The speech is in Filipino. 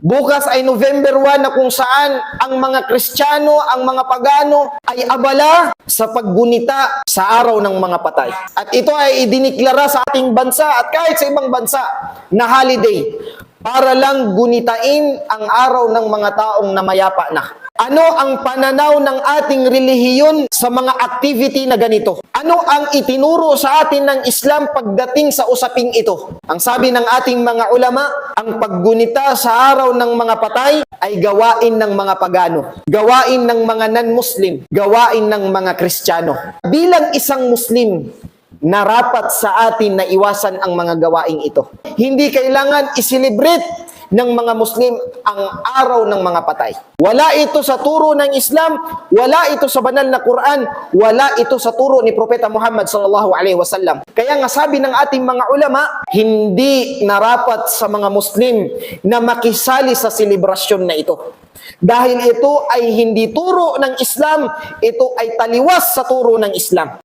Bukas ay November 1 na kung saan ang mga Kristiyano, ang mga pagano ay abala sa paggunita sa araw ng mga patay. At ito ay idiniklara sa ating bansa at kahit sa ibang bansa na holiday para lang gunitain ang araw ng mga taong namayapa na. Ano ang pananaw ng ating relihiyon sa mga activity na ganito? Ano ang itinuro sa atin ng Islam pagdating sa usaping ito? Ang sabi ng ating mga ulama, ang paggunita sa araw ng mga patay ay gawain ng mga pagano, gawain ng mga non-Muslim, gawain ng mga Kristiyano. Bilang isang Muslim, narapat sa atin na iwasan ang mga gawaing ito. Hindi kailangan i-celebrate ng mga Muslim ang araw ng mga patay. Wala ito sa turo ng Islam, wala ito sa banal na Quran, wala ito sa turo ni Propeta Muhammad sallallahu alaihi wasallam. Kaya nga sabi ng ating mga ulama, hindi narapat sa mga Muslim na makisali sa selebrasyon na ito. Dahil ito ay hindi turo ng Islam, ito ay taliwas sa turo ng Islam.